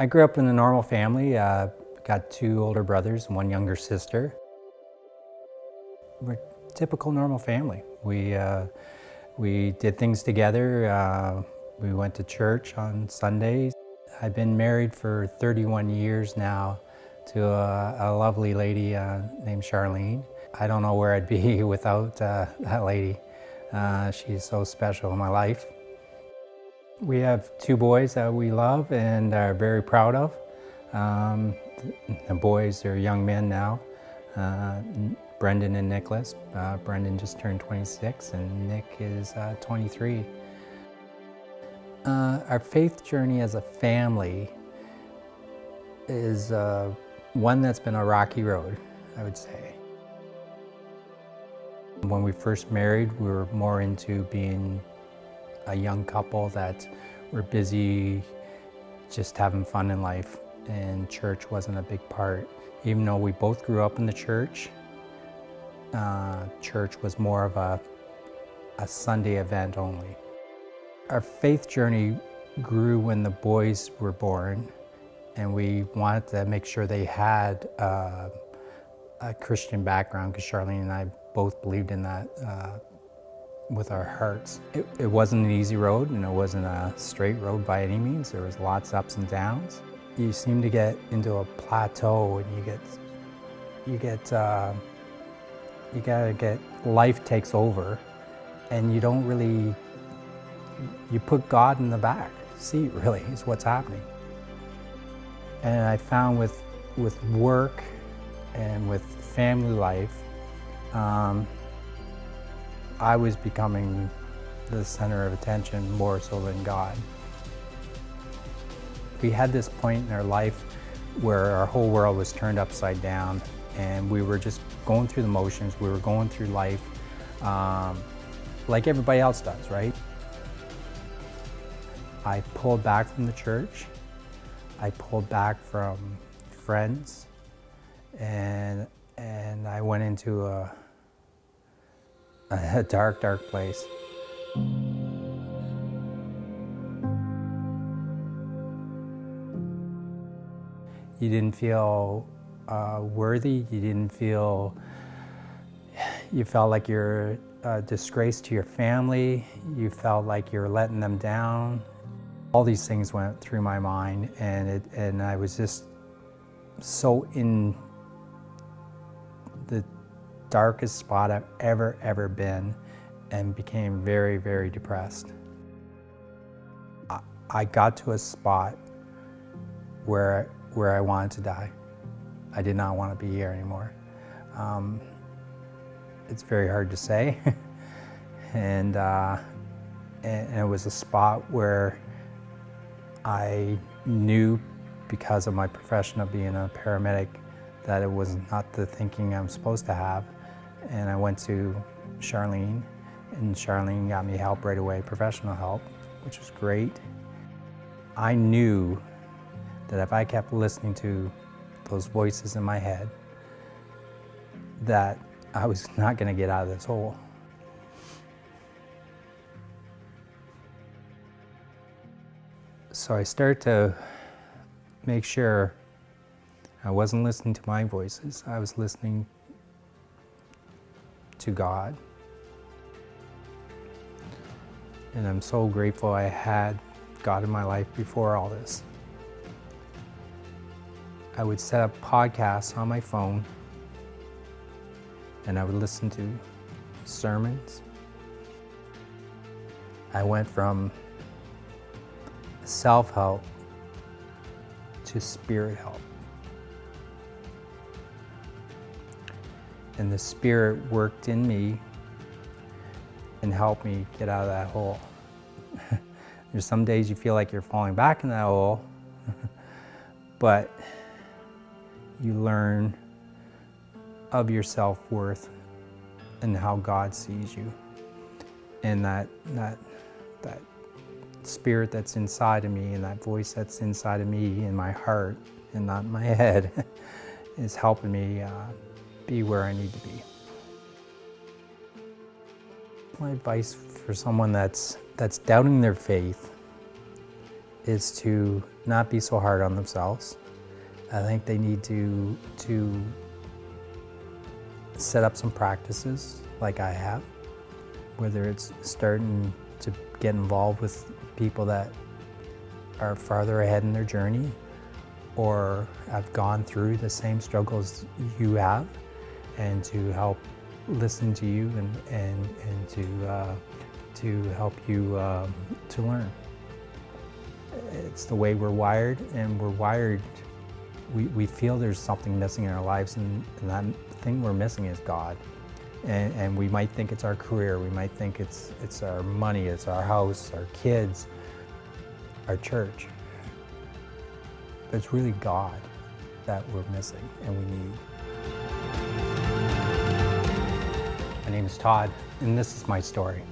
I grew up in a normal family. Got two older brothers and one younger sister. We're a typical normal family. We did things together. We went to church on Sundays. I've been married for 31 years now to a lovely lady named Charlene. I don't know where I'd be without that lady. She's so special in my life. We have two boys that we love and are very proud of. The boys are young men now, Brendan and Nicholas. Brendan just turned 26 and Nick is 23. Our faith journey as a family is one that's been a rocky road, I would say. When we first married, we were more into being a young couple that were busy just having fun in life, and church wasn't a big part. Even though we both grew up in the church, church was more of a Sunday event only. Our faith journey grew when the boys were born, and we wanted to make sure they had a Christian background, because Charlene and I both believed in that with our hearts. It wasn't an easy road, and it wasn't a straight road by any means. There was lots of ups and downs. You seem to get into a plateau, and life takes over, and you don't really, you put God in the back seat, really, is what's happening. And I found with work and with family life, I was becoming the center of attention more so than God. We had this point in our life where our whole world was turned upside down, and we were just going through the motions. We were going through life like everybody else does, right? I pulled back from the church. I pulled back from friends, and I went into a dark, dark place. You didn't feel worthy. You felt like you're a disgrace to your family. You felt like you're letting them down. All these things went through my mind, and I was just so in the darkest spot I've ever been, and became very, very depressed. I got to a spot where I wanted to die. I did not want to be here anymore. It's very hard to say, and it was a spot where I knew, because of my profession of being a paramedic, that it was not the thinking I'm supposed to have. And I went to Charlene, and Charlene got me help right away, professional help, which was great. I knew that if I kept listening to those voices in my head, that I was not going to get out of this hole. So I started to make sure I wasn't listening to my voices. I was listening to God. And I'm so grateful I had God in my life before all this. I would set up podcasts on my phone, and I would listen to sermons. I went from self-help to spirit help. And the Spirit worked in me and helped me get out of that hole. There's some days you feel like you're falling back in that hole, but you learn of your self-worth and how God sees you. And that spirit that's inside of me, and that voice that's inside of me in my heart and not in my head, is helping me be where I need to be. My advice for someone that's doubting their faith is to not be so hard on themselves. I think they need to set up some practices like I have, whether it's starting to get involved with people that are farther ahead in their journey or have gone through the same struggles you have, and to help listen to you and to help you to learn. It's the way we're wired, and we're wired, we feel there's something missing in our lives, and that thing we're missing is God. And we might think it's our career, we might think it's our money, it's our house, our kids, our church. But it's really God that we're missing and we need. My name is Todd, and this is my story.